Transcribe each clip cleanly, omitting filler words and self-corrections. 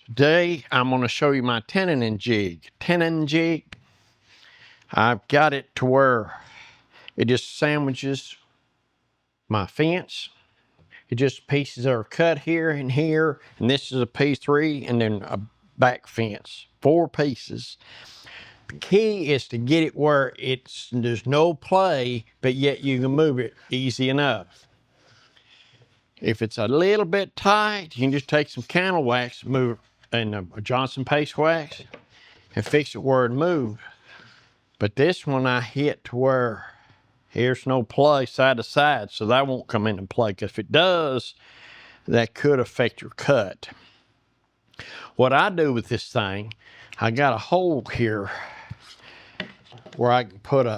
Today, I'm going to show you my Tenon Jig. Tenon Jig, I've got it to where it just sandwiches my fence. It just pieces are cut here and here, and this is a P3 and then a back fence. 4 pieces. The key is to get it where there's no play, but yet you can move it easy enough. If it's a little bit tight, you can just take some candle wax, move it, and a Johnson paste wax, and fix it where it moves. But this one I hit to where there's no play side to side, so that won't come into play, because if it does, that could affect your cut. What I do with this thing, I got a hole here where I can put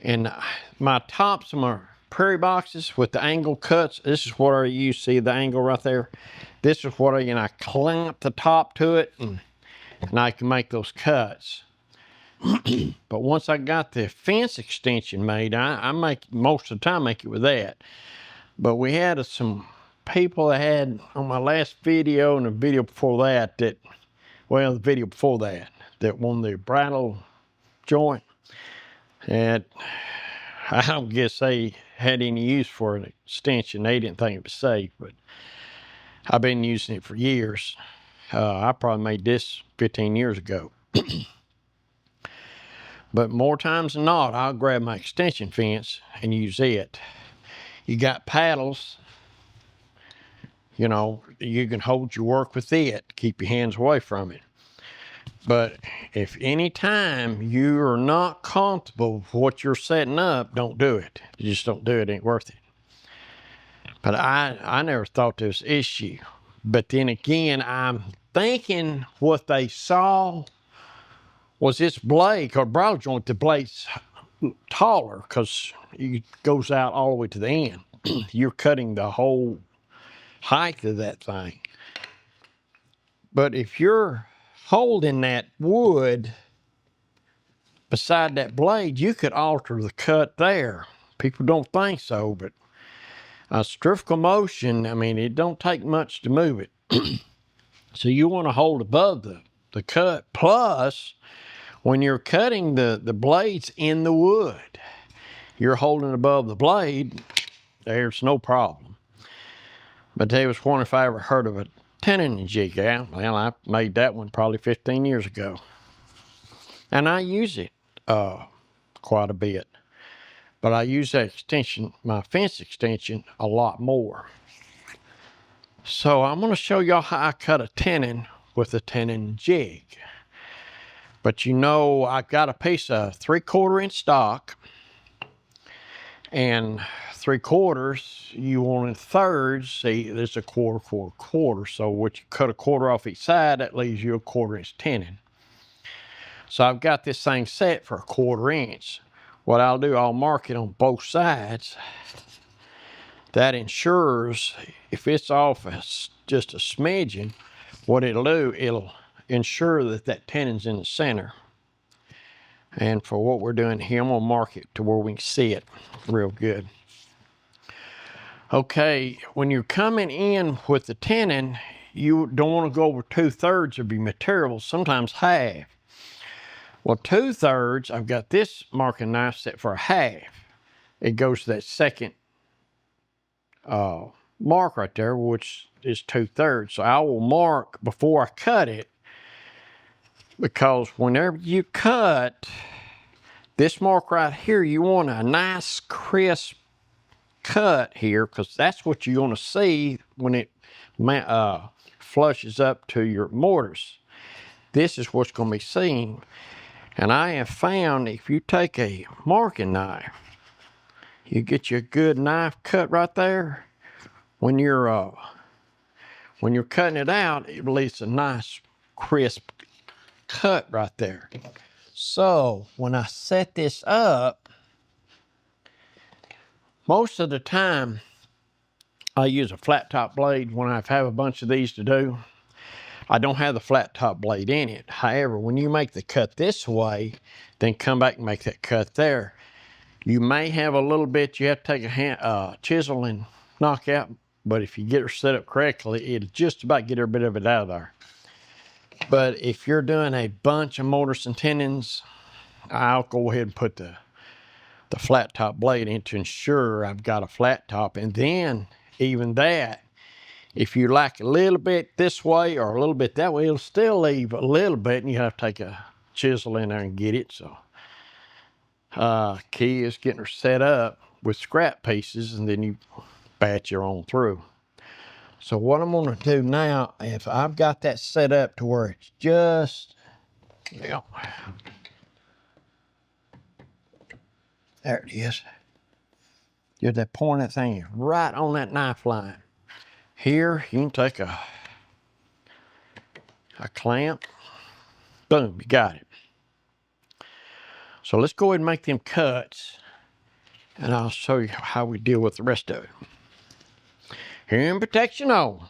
and my tops of my prairie boxes with the angle cuts, this is what I use. See the angle right there? This is what I clamp the top to it, and I can make those cuts. But once I got the fence extension made, I make, most of the time, make it with that. But we had some people that had, on my last video and the video before that, the video before that, that wanted the bridle joint. And I don't guess they had any use for an extension. They didn't think it was safe, but I've been using it for years. I probably made this 15 years ago. But more times than not, I'll grab my extension fence and use it. You got paddles, you know, you can hold your work with it, keep your hands away from it. But if any time you are not comfortable with what you're setting up, don't do it. You just don't do it, it ain't worth it. But I never thought there was an issue. But then again, I'm thinking what they saw was this blade, or bridle joint, the blade's taller because it goes out all the way to the end. You're cutting the whole height of that thing. But if you're holding that wood beside that blade, you could alter the cut there. People don't think so, but a centrifugal motion, I mean, it don't take much to move it. So you want to hold above the cut. Plus, when you're cutting the blades in the wood, you're holding above the blade, there's no problem. But they was wondering if I ever heard of a Tenon Jig. Yeah, well, I made that one probably 15 years ago. And I use it quite a bit. But I use that extension, my fence extension, a lot more. So I'm going to show y'all how I cut a tenon with a Tenon Jig. But you know, I've got a piece of 3/4 inch stock, and 3/4, you want in thirds. See, there's a quarter. So what you cut a quarter off each side, that leaves you a 1/4 inch tenon. So I've got this thing set for a 1/4 inch. What I'll do, I'll mark it on both sides. That ensures if it's off just a smidgen, what it'll do, it'll ensure that that tenon's in the center. And for what we're doing here, I'm gonna mark it to where we can see it real good. Okay, when you're coming in with the tenon, you don't want to go over 2/3 of your material, sometimes half. Well, 2/3, I've got this marking knife set for a half. It goes to that second mark right there, which is 2/3. So I will mark before I cut it, because whenever you cut this mark right here, you want a nice crisp cut here, because that's what you're going to see when it flushes up to your mortise. This is what's going to be seen. And I have found if you take a marking knife, you get you a good knife cut right there. When you're cutting it out, it leaves a nice crisp cut right there. So when I set this up, most of the time I use a flat top blade when I have a bunch of these to do. I don't have the flat top blade in it. However, when you make the cut this way, then come back and make that cut there, you may have a little bit, you have to take a chisel and knock out but if you get her set up correctly, it'll just about get every bit of it out of there. But if you're doing a bunch of mortise and tenons, I'll go ahead and put the flat top blade in to ensure I've got a flat top. And then even that, if you like a little bit this way or a little bit that way, it'll still leave a little bit, and you have to take a chisel in there and get it. So key is getting her set up with scrap pieces, and then you batch your own through. So what I'm gonna do now, if I've got that set up to where it's just, yeah, there it is. Just that point that thing right on that knife line. Here, you can take a clamp, boom, you got it. So let's go ahead and make them cuts, and I'll show you how we deal with the rest of it. Hearing protection on.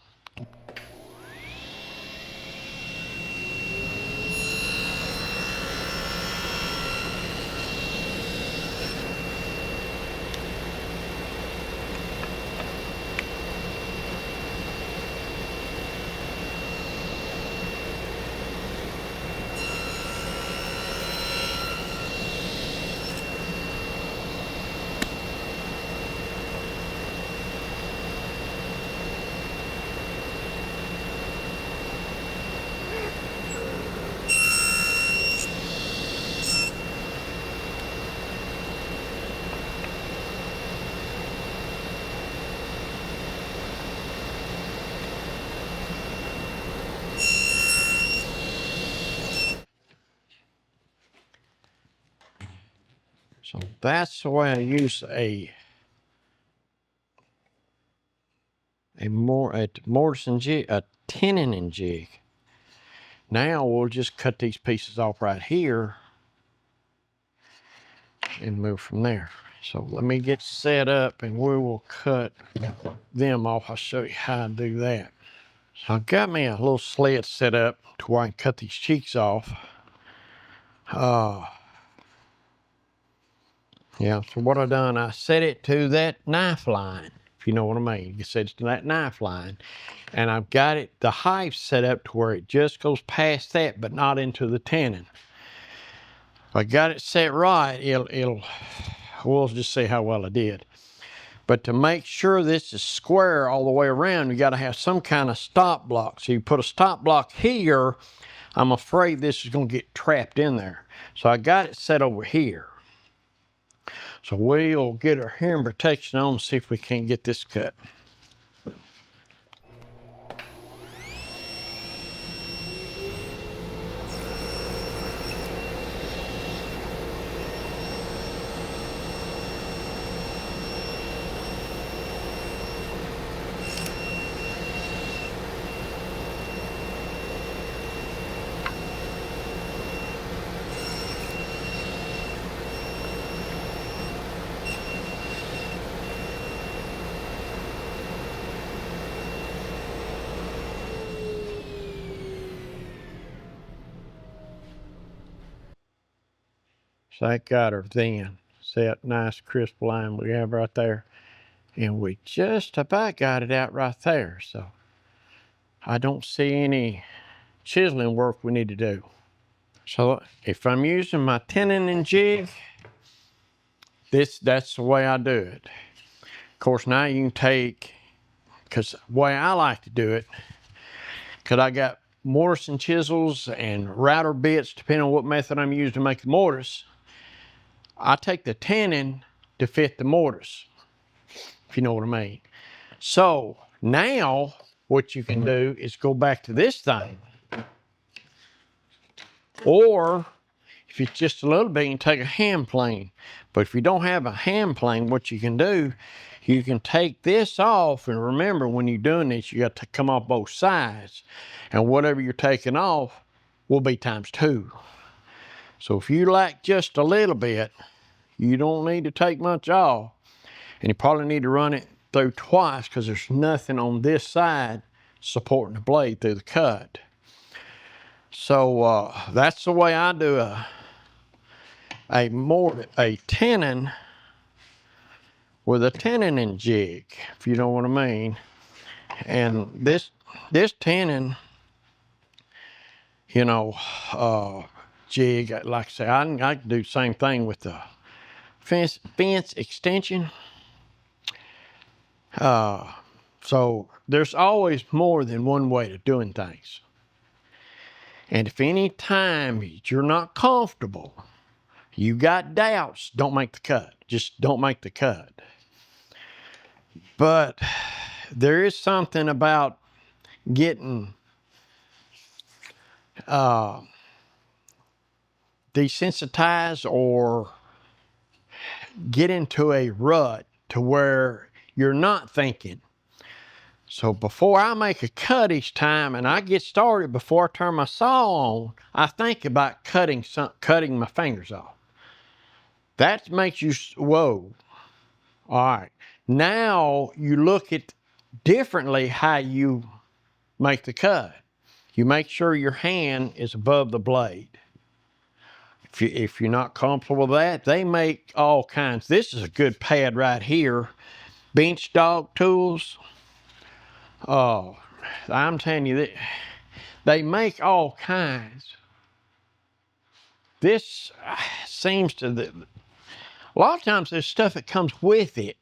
So that's the way I use a mortise and jig, a tenon and jig. Now we'll just cut these pieces off right here and move from there. So let me get set up and we will cut them off. I'll show you how to do that. So I've got me a little sled set up to where I can cut these cheeks off. Yeah, so what I done, I set it to that knife line, if you know what I mean. You set it to that knife line. And I've got it, the height set up to where it just goes past that, but not into the tenon. If I got it set right, we'll just see how well I did. But to make sure this is square all the way around, you gotta have some kind of stop block. So you put a stop block here, I'm afraid this is gonna get trapped in there. So I got it set over here. So we'll get our hearing protection on and see if we can't get this cut. So that got her then. See that nice crisp line we have right there? And we just about got it out right there. So I don't see any chiseling work we need to do. So if I'm using my tenon and jig, that's the way I do it. Of course, now you can take, because the way I like to do it, because I got mortise and chisels and router bits, depending on what method I'm using to make the mortise, I take the tenon to fit the mortise, if you know what I mean. So now what you can do is go back to this thing. Or if it's just a little bit, you can take a hand plane. But if you don't have a hand plane, what you can do, you can take this off. And remember, when you're doing this, you got to come off both sides. And whatever you're taking off will be ×2. So if you lack just a little bit, you don't need to take much off. And you probably need to run it through twice because there's nothing on this side supporting the blade through the cut. So that's the way I do a tenon with a tenon and jig, if you know what I mean. And this tenon, you know, jig, like I say, I can do the same thing with the fence extension. So there's always more than one way to doing things. And if any time you're not comfortable, you got doubts, don't make the cut. Just don't make the cut. But there is something about getting desensitized or get into a rut to where you're not thinking. So before I make a cut each time and I get started, before I turn my saw on, I think about cutting my fingers off. That makes you, whoa. All right. Now you look at differently how you make the cut. You make sure your hand is above the blade. If you're not comfortable with that, they make all kinds. This is a good pad right here. Bench dog tools. Oh, I'm telling you that they make all kinds. This seems to, a lot of times there's stuff that comes with it.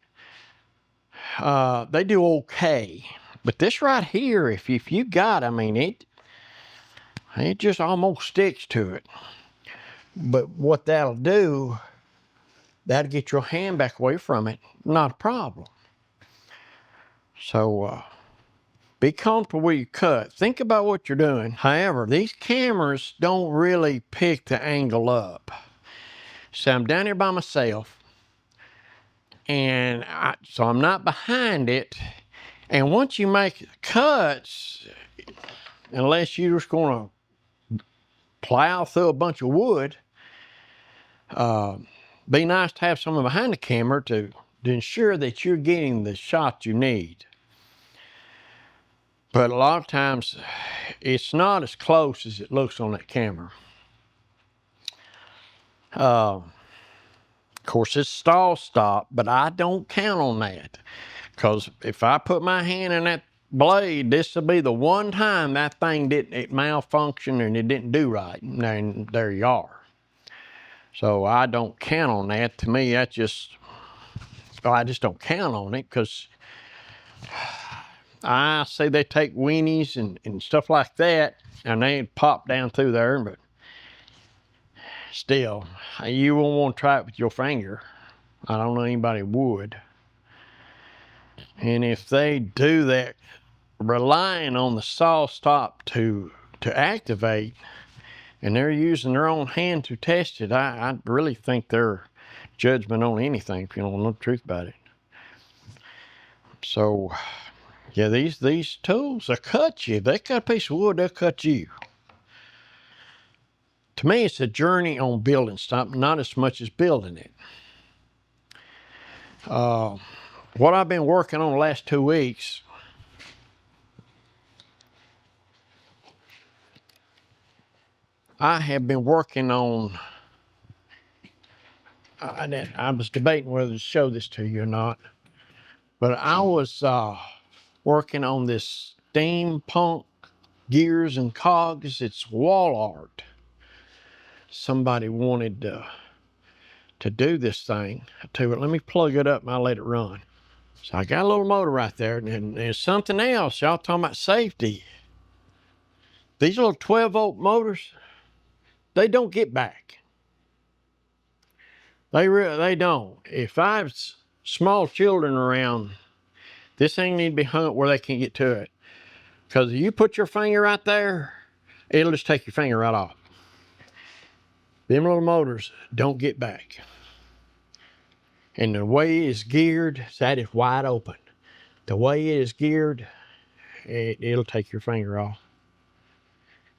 They do okay. But this right here, if you got, I mean, it just almost sticks to it. But what that'll do, that'll get your hand back away from it. Not a problem. So be comfortable where you cut. Think about what you're doing. However, these cameras don't really pick the angle up. So I'm down here by myself, and so I'm not behind it. And once you make cuts, unless you're just going to plow through a bunch of wood, be nice to have someone behind the camera to ensure that you're getting the shot you need. But a lot of times, it's not as close as it looks on that camera. Of course, it's stall stop, but I don't count on that. Because if I put my hand in that blade, this will be the one time that thing it malfunctioned and it didn't do right. And there you are. So I don't count on that. To me, I just don't count on it, because I say they take weenies and stuff like that, and they pop down through there, but still, you won't want to try it with your finger. I don't know anybody would. And if they do that, relying on the saw stop to activate, and they're using their own hand to test it, I really think their judgment on anything, if you don't know the truth about it. So, yeah, these tools, they'll cut you. If they cut a piece of wood, they'll cut you. To me, it's a journey on building something, not as much as building it. What I've been working on the last 2 weeks, I have been working on, I was debating whether to show this to you or not, but I was working on this SteamPunk Gears and Cogs. It's wall art. Somebody wanted to do this thing. I tell you what, let me plug it up and I'll let it run. So I got a little motor right there, and there's something else. Y'all talking about safety. These little 12-volt motors, they don't get back. They don't. If I have small children around, this thing need to be hung up where they can't get to it. Because if you put your finger right there, it'll just take your finger right off. Them little motors don't get back. And the way it is geared, that is wide open. The way it is geared, it'll take your finger off.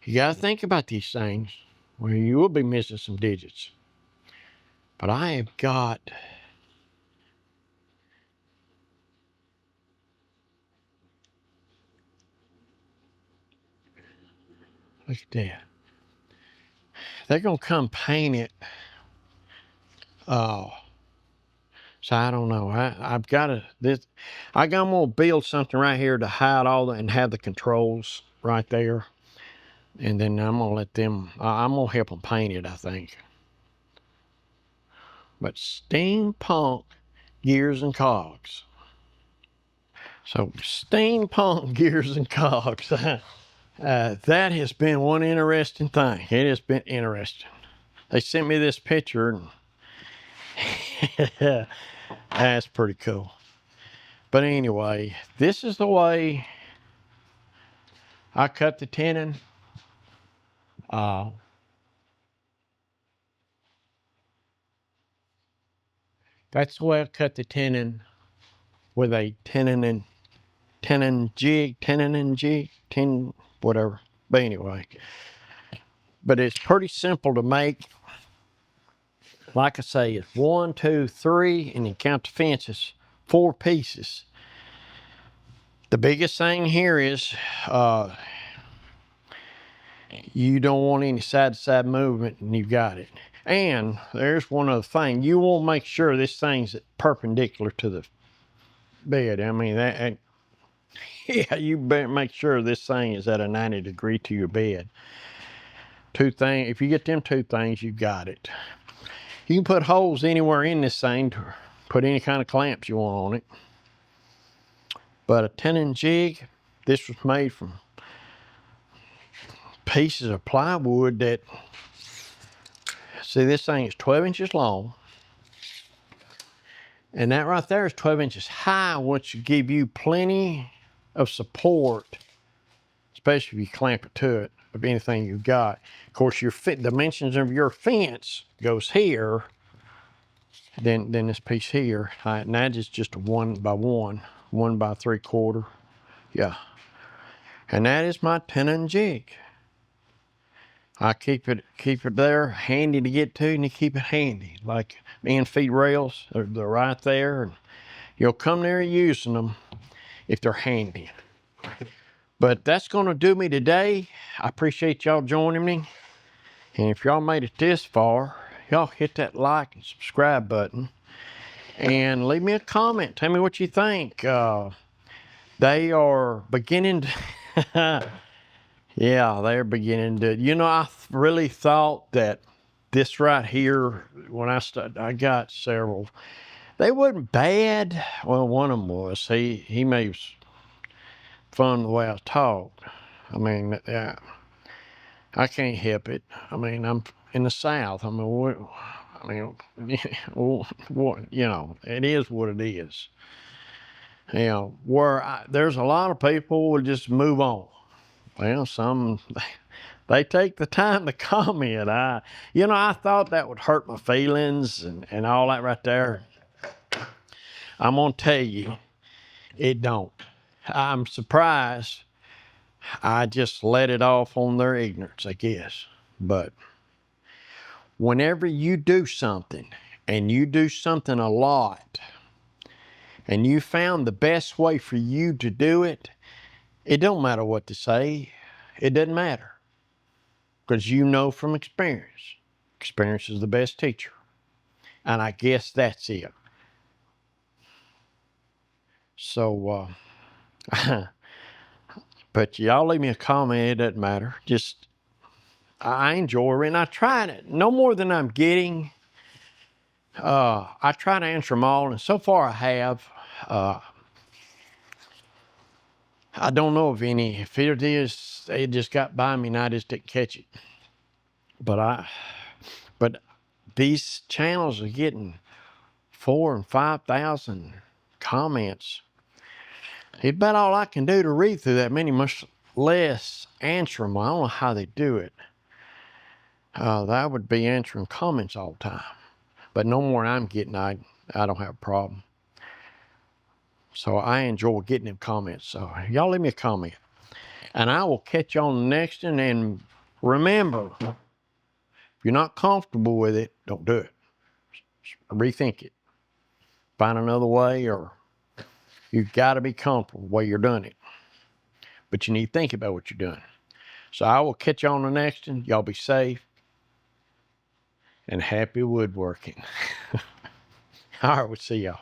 You got to think about these things, where you will be missing some digits. But I have got, look at that. They're going to come paint it So I don't know. I've got to this. I'm gonna build something right here to hide all the and have the controls right there, and then I'm gonna let them. I'm gonna help them paint it, I think. But SteamPunk Gears and Cogs. So SteamPunk Gears and Cogs. That has been one interesting thing. It has been interesting. They sent me this picture, and that's pretty cool. But anyway, this is the way I cut the tenon. That's the way I cut the tenon with a tenon jig, whatever. But anyway, but it's pretty simple to make. Like I say, it's 1, 2, 3, and you count the fences, 4 pieces. The biggest thing here is you don't want any side-to-side movement, and you've got it. And there's one other thing. You want to make sure this thing's perpendicular to the bed. I mean, yeah, you better make sure this thing is at a 90 degree to your bed. If you get them 2 things, you got it. You can put holes anywhere in this thing to put any kind of clamps you want on it. But a tenon jig, this was made from pieces of plywood that, see, this thing is 12 inches long. And that right there is 12 inches high, which will give you plenty of support, especially if you clamp it to it, of anything you've got. Of course, your dimensions of your fence goes here, then this piece here. And that is just a 1 by 1, 1 by 3/4. Yeah. And that is my tenon jig. I keep it there, handy to get to, and you keep it handy. Like end feet rails, they're right there, and you'll come there using them if they're handy. But that's gonna do me today. I appreciate y'all joining me. And if y'all made it this far, y'all hit that like and subscribe button. And leave me a comment. Tell me what you think. They are beginning to, yeah, they're beginning to, I really thought that this right here, when I started, I got several. They wasn't bad. Well, one of them was. He made fun the way I talked. I mean, yeah, I can't help it. I mean, I'm in the South. I mean, it is what it is. There's a lot of people will just move on. Well, some, they take the time to comment. I thought that would hurt my feelings and all that right there. I'm gonna tell you, it don't. I'm surprised. I just let it off on their ignorance, I guess. But whenever you do something, and you do something a lot, and you found the best way for you to do it, it don't matter what to say. It doesn't matter. Because you know from experience. Experience is the best teacher. And I guess that's it. So, but y'all leave me a comment. It doesn't matter. Just, I enjoy it, and I try it. No more than I'm getting. I try to answer them all, and so far I have. I don't know of any. If it is, it just got by me and I just didn't catch it. But these channels are getting 4,000 and 5,000 comments. It's about all I can do to read through that many, much less answer them. I don't know how they do it. That would be answering comments all the time. But no more than I'm getting, I don't have a problem. So I enjoy getting them comments. So y'all leave me a comment. And I will catch you on the next one. And remember, if you're not comfortable with it, don't do it. Rethink it. Find another way, or you've got to be comfortable with the way you're doing it. But you need to think about what you're doing. So I will catch you on the next one. Y'all be safe and happy woodworking. All right, we'll see y'all.